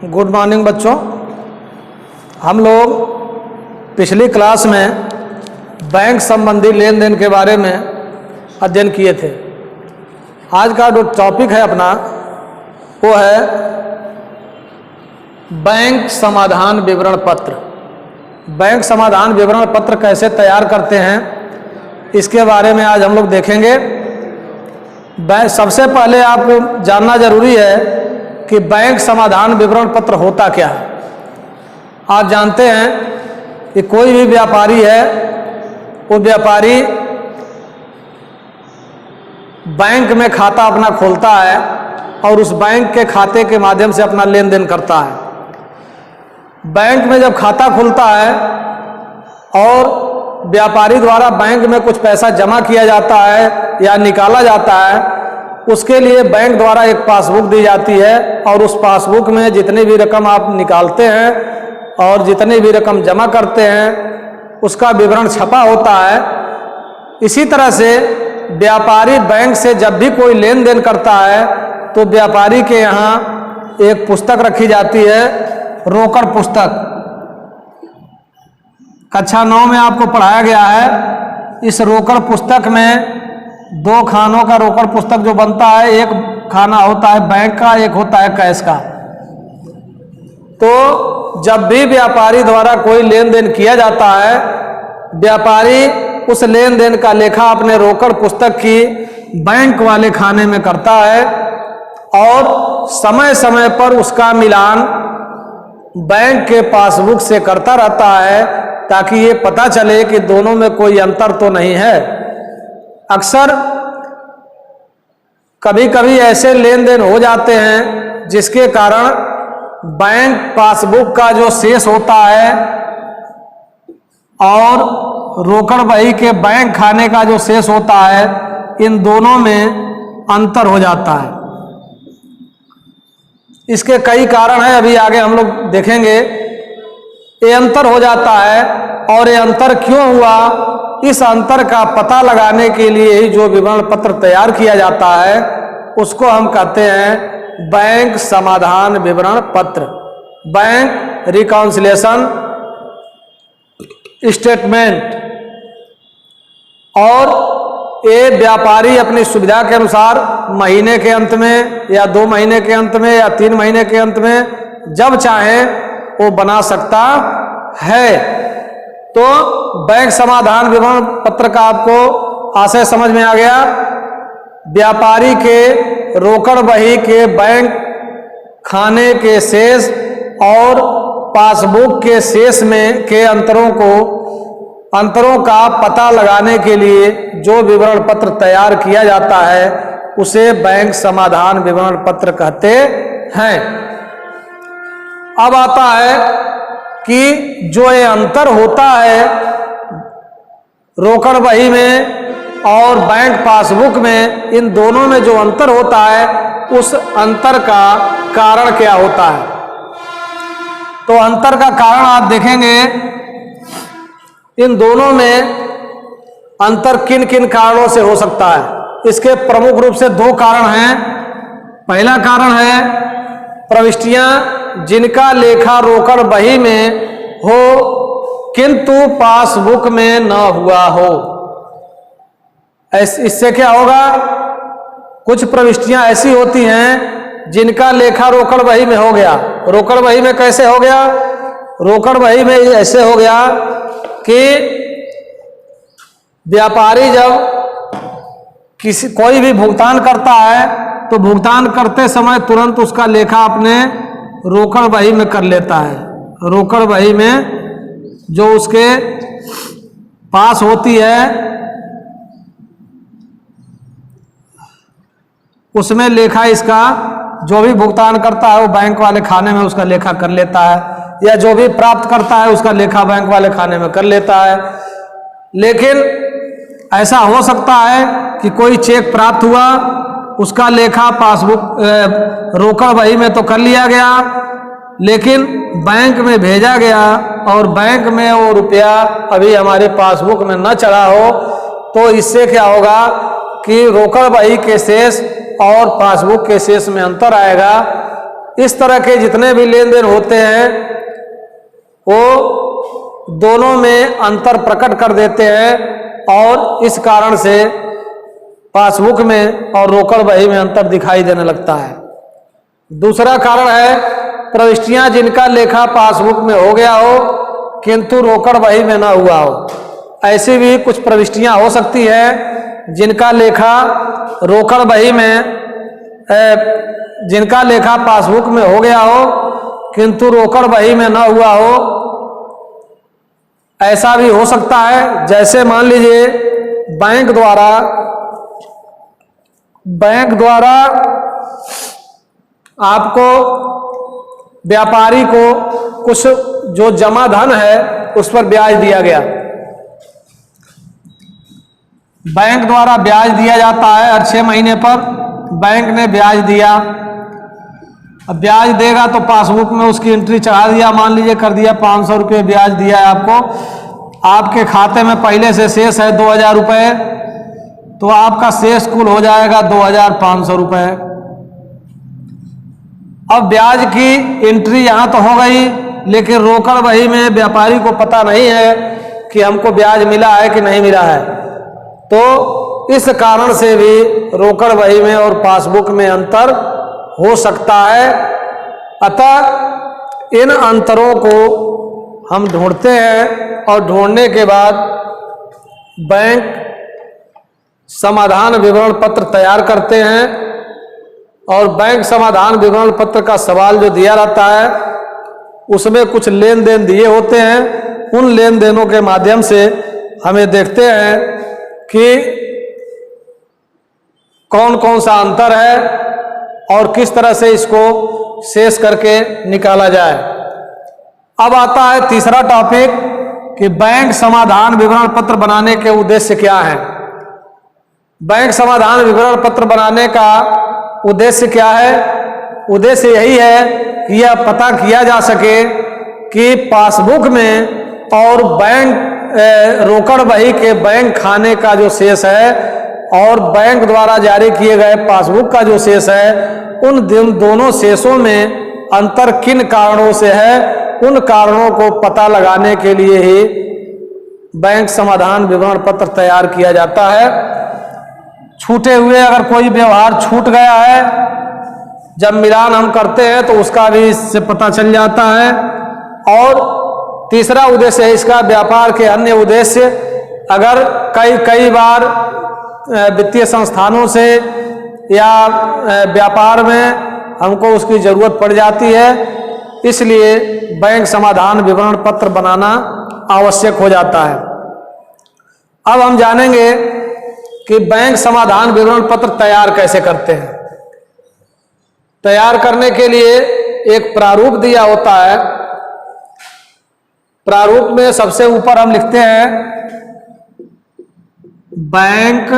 Good morning बच्चों। हम लोग पिछली क्लास में बैंक संबंधी लेन देन के बारे में अध्ययन किए थे। आज का जो टॉपिक है अपना वो है बैंक समाधान विवरण पत्र। बैंक समाधान विवरण पत्र कैसे तैयार करते हैं इसके बारे में आज हम लोग देखेंगे। सबसे पहले आपको जानना जरूरी है कि बैंक समाधान विवरण पत्र होता क्या है। आप जानते हैं कि कोई भी व्यापारी है, वो व्यापारी बैंक में खाता अपना खोलता है और उस बैंक के खाते के माध्यम से अपना लेन देन करता है। बैंक में जब खाता खुलता है और व्यापारी द्वारा बैंक में कुछ पैसा जमा किया जाता है या निकाला जाता है, उसके लिए बैंक द्वारा एक पासबुक दी जाती है और उस पासबुक में जितनी भी रकम आप निकालते हैं और जितनी भी रकम जमा करते हैं उसका विवरण छपा होता है। इसी तरह से व्यापारी बैंक से जब भी कोई लेन देन करता है तो व्यापारी के यहाँ एक पुस्तक रखी जाती है, रोकड़ पुस्तक। कक्षा 9 में आपको पढ़ाया गया है। इस रोकड़ पुस्तक में 2 खानों का रोकड़ पुस्तक जो बनता है, एक खाना होता है बैंक का, एक होता है कैश का। तो जब भी व्यापारी द्वारा कोई लेन देन किया जाता है, व्यापारी उस लेन देन का लेखा अपने रोकड़ पुस्तक की बैंक वाले खाने में करता है और समय समय पर उसका मिलान बैंक के पासबुक से करता रहता है ताकि ये पता चले कि दोनों में कोई अंतर तो नहीं है। अक्सर कभी कभी ऐसे लेन देन हो जाते हैं जिसके कारण बैंक पासबुक का जो शेष होता है और रोकड़ बही के बैंक खाने का जो शेष होता है, इन दोनों में अंतर हो जाता है। इसके कई कारण हैं, अभी आगे हम लोग देखेंगे। ये अंतर हो जाता है और ये अंतर क्यों हुआ, इस अंतर का पता लगाने के लिए ही जो विवरण पत्र तैयार किया जाता है उसको हम कहते हैं बैंक समाधान विवरण पत्र, बैंक रिकॉन्सिलिएशन स्टेटमेंट। और ये व्यापारी अपनी सुविधा के अनुसार महीने के अंत में या 2 महीने के अंत में या 3 महीने के अंत में जब चाहे वो बना सकता है। तो बैंक समाधान विवरण पत्र का आपको आशय समझ में आ गया। व्यापारी के रोकड़ बही के बैंक खाने के शेष और पासबुक के शेष में के अंतरों का पता लगाने के लिए जो विवरण पत्र तैयार किया जाता है उसे बैंक समाधान विवरण पत्र कहते हैं। अब आता है कि जो ये अंतर होता है रोकड़ बही में और बैंक पासबुक में, इन दोनों में जो अंतर होता है उस अंतर का कारण क्या होता है। तो अंतर का कारण आप देखेंगे, इन दोनों में अंतर किन किन कारणों से हो सकता है। इसके प्रमुख रूप से 2 कारण हैं। पहला कारण है प्रविष्टियां जिनका लेखा रोकड़ बही में हो किंतु पासबुक में न हुआ हो। इससे क्या होगा, कुछ प्रविष्टियां ऐसी होती हैं जिनका लेखा रोकड़ बही में हो गया। रोकड़ बही में कैसे हो गया, रोकड़ बही में ऐसे हो गया कि व्यापारी जब कोई भी भुगतान करता है तो भुगतान करते समय तुरंत उसका लेखा अपने रोकड़ बही में कर लेता है। रोकड़ बही में जो उसके पास होती है उसमें लेखा इसका जो भी भुगतान करता है वो बैंक वाले खाने में उसका लेखा कर लेता है, या जो भी प्राप्त करता है उसका लेखा बैंक वाले खाने में कर लेता है। लेकिन ऐसा हो सकता है कि कोई चेक प्राप्त हुआ, उसका लेखा पासबुक रोकड़ बही में तो कर लिया गया, लेकिन बैंक में भेजा गया और बैंक में वो रुपया अभी हमारे पासबुक में न चढ़ा हो, तो इससे क्या होगा कि रोकड़ बही के शेष और पासबुक के शेष में अंतर आएगा। इस तरह के जितने भी लेन देन होते हैं वो दोनों में अंतर प्रकट कर देते हैं और इस कारण से पासबुक में और रोकड़ बही में अंतर दिखाई देने लगता है। दूसरा कारण है प्रविष्टियां जिनका लेखा पासबुक में हो गया हो किंतु रोकड़ बही में ना हुआ हो। ऐसी भी कुछ प्रविष्टियां हो सकती है जिनका लेखा रोकड़ बही में जिनका लेखा पासबुक में हो गया हो किंतु रोकड़ बही में ना हुआ हो। ऐसा भी हो सकता है, जैसे मान लीजिए बैंक द्वारा आपको व्यापारी को कुछ जो जमा धन है उस पर ब्याज दिया गया। बैंक द्वारा ब्याज दिया जाता है हर 6 महीने पर। बैंक ने ब्याज दिया, अब ब्याज देगा तो पासबुक में उसकी एंट्री चढ़ा दिया, मान लीजिए कर दिया 500 रुपये ब्याज दिया है आपको। आपके खाते में पहले से शेष है 2000 रुपये, तो आपका शेष कुल हो जाएगा 2500 रुपये। अब ब्याज की एंट्री यहाँ तो हो गई, लेकिन रोकड़ बही में व्यापारी को पता नहीं है कि हमको ब्याज मिला है कि नहीं मिला है, तो इस कारण से भी रोकड़ बही में और पासबुक में अंतर हो सकता है। अतः इन अंतरों को हम ढूंढते हैं और ढूंढने के बाद बैंक समाधान विवरण पत्र तैयार करते हैं और बैंक समाधान विवरण पत्र का सवाल जो दिया रहता है उसमें कुछ लेन देन दिए होते हैं। उन लेन देनों के माध्यम से हमें देखते हैं कि कौन कौन सा अंतर है और किस तरह से इसको शेष करके निकाला जाए। अब आता है तीसरा टॉपिक कि बैंक समाधान विवरण पत्र बनाने के उद्देश्य क्या है। बैंक समाधान विवरण पत्र बनाने का उद्देश्य क्या है? उद्देश्य यही है कि यह पता किया जा सके कि पासबुक में और बैंक रोकड़ बही के बैंक खाने का जो शेष है और बैंक द्वारा जारी किए गए पासबुक का जो शेष है, उन दोनों शेषों में अंतर किन कारणों से है, उन कारणों को पता लगाने के लिए ही बैंक समाधान विवरण पत्र तैयार किया जाता है। छूटे हुए अगर कोई व्यवहार छूट गया है, जब मिलान हम करते हैं तो उसका भी इससे पता चल जाता है। और तीसरा उद्देश्य है इसका व्यापार के अन्य उद्देश्य। अगर कई बार वित्तीय संस्थानों से या व्यापार में हमको उसकी ज़रूरत पड़ जाती है, इसलिए बैंक समाधान विवरण पत्र बनाना आवश्यक हो जाता है। अब हम जानेंगे कि बैंक समाधान विवरण पत्र तैयार कैसे करते हैं। तैयार करने के लिए एक प्रारूप दिया होता है। प्रारूप में सबसे ऊपर हम लिखते हैं बैंक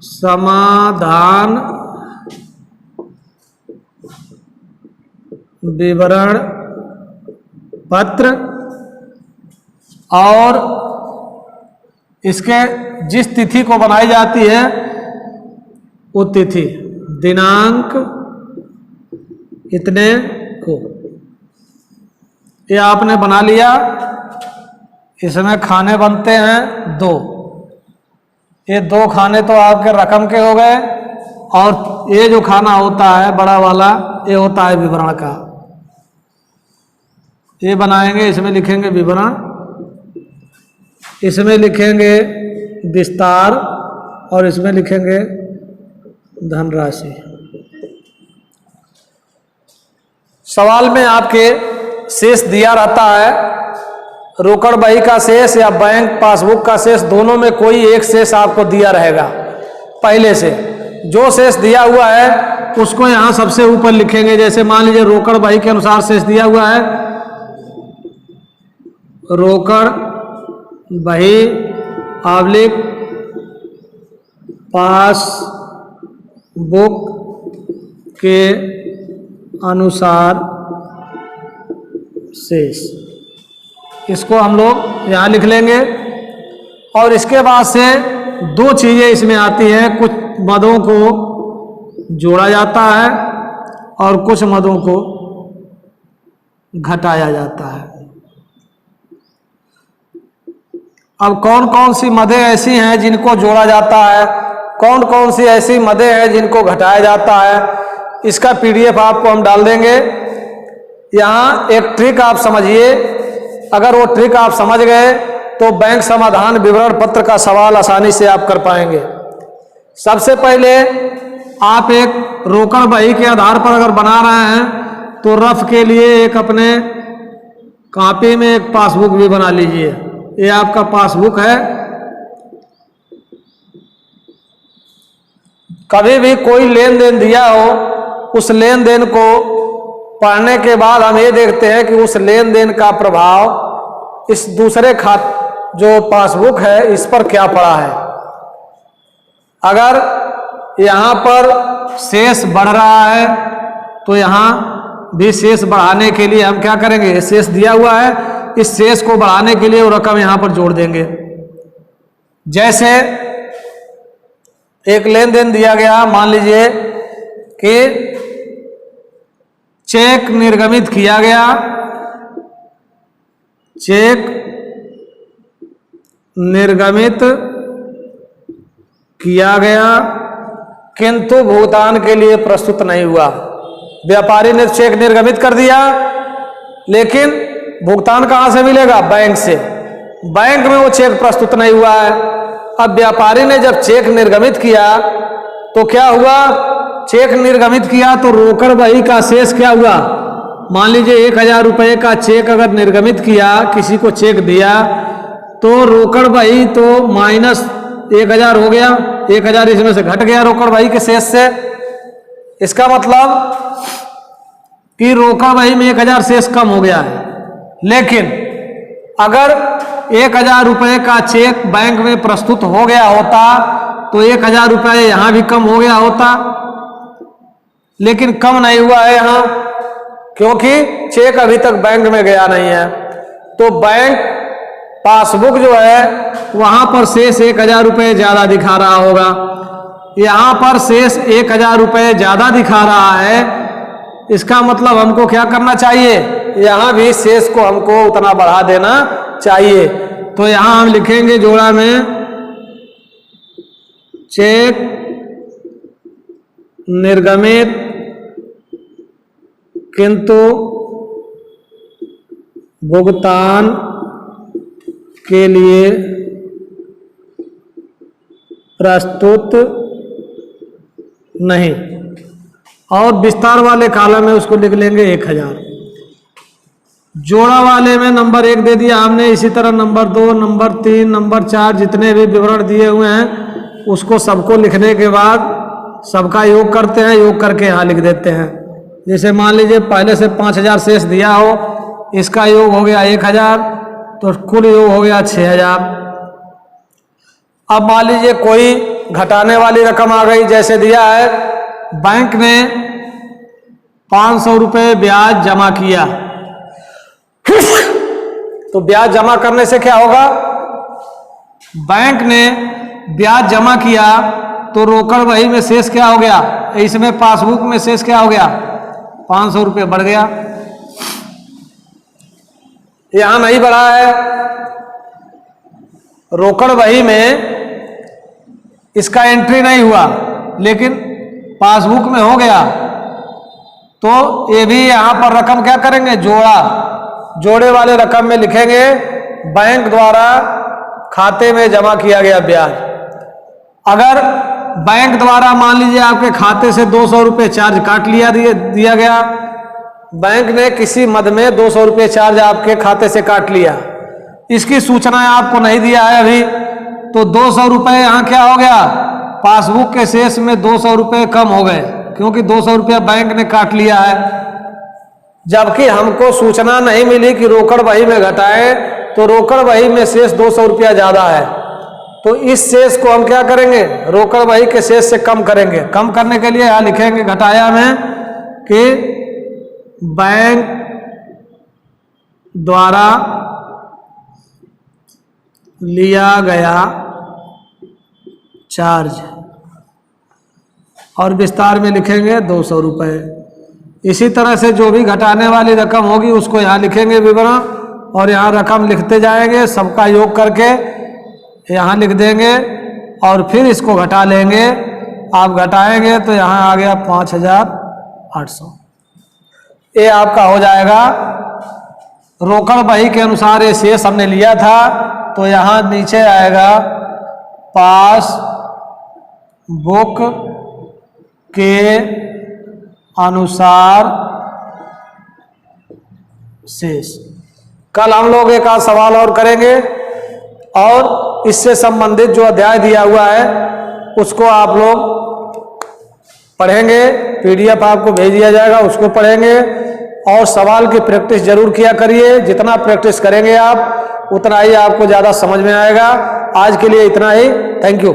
समाधान विवरण पत्र और इसके जिस तिथि को बनाई जाती है वो तिथि, दिनांक इतने को ये आपने बना लिया। इसमें खाने बनते हैं 2, ये 2 खाने तो आपके रकम के हो गए और ये जो खाना होता है बड़ा वाला ये होता है विवरण का। ये बनाएंगे, इसमें लिखेंगे विवरण, इसमें लिखेंगे विस्तार और इसमें लिखेंगे धनराशि। सवाल में आपके शेष दिया रहता है, रोकड़ बही का शेष या बैंक पासबुक का शेष, दोनों में कोई एक शेष आपको दिया रहेगा। पहले से जो शेष दिया हुआ है उसको यहाँ सबसे ऊपर लिखेंगे। जैसे मान लीजिए रोकड़ बही के अनुसार शेष दिया हुआ है, रोकड़ बही आबलिक पासबुक के अनुसार शेष, इसको हम लोग यहाँ लिख लेंगे। और इसके बाद से 2 चीज़ें इसमें आती हैं, कुछ मदों को जोड़ा जाता है और कुछ मदों को घटाया जाता है। अब कौन कौन सी मदें ऐसी हैं जिनको जोड़ा जाता है, कौन कौन सी ऐसी मदें हैं जिनको घटाया जाता है, इसका PDF आपको हम डाल देंगे। यहाँ एक ट्रिक आप समझिए, अगर वो ट्रिक आप समझ गए तो बैंक समाधान विवरण पत्र का सवाल आसानी से आप कर पाएंगे। सबसे पहले आप एक रोकड़ बही के आधार पर अगर बना रहे हैं तो रफ के लिए एक अपने कॉपी में एक पासबुक भी बना लीजिए। ये आपका पासबुक है। कभी भी कोई लेन देन दिया हो, उस लेन देन को पढ़ने के बाद हम ये देखते हैं कि उस लेन देन का प्रभाव इस दूसरे जो पासबुक है इस पर क्या पड़ा है। अगर यहाँ पर शेष बढ़ रहा है तो यहाँ भी शेष बढ़ाने के लिए हम क्या करेंगे, शेष दिया हुआ है, इस शेष को बढ़ाने के लिए वो रकम यहाँ पर जोड़ देंगे। जैसे एक लेन देन दिया गया, मान लीजिए कि चेक निर्गमित किया गया, चेक निर्गमित किया गया किंतु भुगतान के लिए प्रस्तुत नहीं हुआ। व्यापारी ने चेक निर्गमित कर दिया लेकिन भुगतान कहां से मिलेगा, बैंक से। बैंक में वो चेक प्रस्तुत नहीं हुआ है। अब व्यापारी ने जब चेक निर्गमित किया तो क्या हुआ, चेक निर्गमित किया तो रोकड़ बही का शेष क्या हुआ, मान लीजिए 1000 रुपये का चेक अगर निर्गमित किया, किसी को चेक दिया तो रोकड़ बही तो माइनस 1000 हो गया, 1000 इसमें से घट गया रोकड़ बही के शेष से। इसका मतलब कि रोकड़ बही में 1000 शेष कम हो गया है। लेकिन अगर 1000 रुपये का चेक बैंक में प्रस्तुत हो गया होता तो 1000 रुपये यहां भी कम हो गया होता, लेकिन कम नहीं हुआ है यहां क्योंकि चेक अभी तक बैंक में गया नहीं है। तो बैंक पासबुक जो है वहां पर शेष 1000 रुपये ज्यादा दिखा रहा होगा, यहां पर शेष 1000 रुपये ज्यादा दिखा रहा है। इसका मतलब हमको क्या करना चाहिए, यहां भी शेष को हमको उतना बढ़ा देना चाहिए। तो यहां हम लिखेंगे जोड़ा में चेक निर्गमित किंतु भुगतान के लिए प्रस्तुत नहीं, और विस्तार वाले कॉलम में उसको लिख लेंगे 1000। जोड़ा वाले में नंबर 1 दे दिया हमने, इसी तरह नंबर 2, नंबर 3, नंबर 4 जितने भी विवरण दिए हुए हैं उसको सबको लिखने के बाद सबका योग करते हैं, योग करके यहाँ लिख देते हैं। जैसे मान लीजिए पहले से 5000 शेष दिया हो, इसका योग हो गया 1000 तो कुल योग हो गया 6000। अब मान लीजिए कोई घटाने वाली रकम आ गई, जैसे दिया है बैंक ने 500 रुपये ब्याज जमा किया तो ब्याज जमा करने से क्या होगा, बैंक ने ब्याज जमा किया तो रोकड़ बही में शेष क्या हो गया, इसमें पासबुक में शेष क्या हो गया, 500 रुपये बढ़ गया। यहां नहीं बढ़ा है, रोकड़ बही में इसका एंट्री नहीं हुआ लेकिन पासबुक में हो गया, तो ये भी यहां पर रकम क्या करेंगे, जोड़े वाले रकम में लिखेंगे बैंक द्वारा खाते में जमा किया गया ब्याज। अगर बैंक द्वारा मान लीजिए आपके खाते से 200 रुपये चार्ज काट दिया गया, बैंक ने किसी मद में 200 रुपये चार्ज आपके खाते से काट लिया, इसकी सूचना आपको नहीं दिया है अभी, तो 200 रुपये यहाँ क्या हो गया, पासबुक के शेष में 200 रुपये कम हो गए क्योंकि 200 रुपया बैंक ने काट लिया है। जबकि हमको सूचना नहीं मिली कि रोकड़ बही में घटाए तो रोकड़ बही में शेष 200 रुपया ज्यादा है, तो इस शेष को हम क्या करेंगे, रोकड़ बही के शेष से कम करेंगे। कम करने के लिए यहाँ लिखेंगे घटाया में कि बैंक द्वारा लिया गया चार्ज, और विस्तार में लिखेंगे 200 रुपये। इसी तरह से जो भी घटाने वाली रकम होगी उसको यहाँ लिखेंगे विवरण, और यहाँ रकम लिखते जाएंगे, सबका योग करके यहाँ लिख देंगे और फिर इसको घटा लेंगे। आप घटाएंगे तो यहाँ आ गया 5,800। ये आपका हो जाएगा रोकड़ बही के अनुसार। ये शेष हमने लिया था तो यहाँ नीचे आएगा पास बुक के अनुसार शेष। कल हम लोग एक आध सवाल और करेंगे और इससे संबंधित जो अध्याय दिया हुआ है उसको आप लोग पढ़ेंगे। पीडीएफ आपको भेज दिया जाएगा, उसको पढ़ेंगे और सवाल की प्रैक्टिस जरूर किया करिए। जितना प्रैक्टिस करेंगे आप उतना ही आपको ज़्यादा समझ में आएगा। आज के लिए इतना ही। Thank you.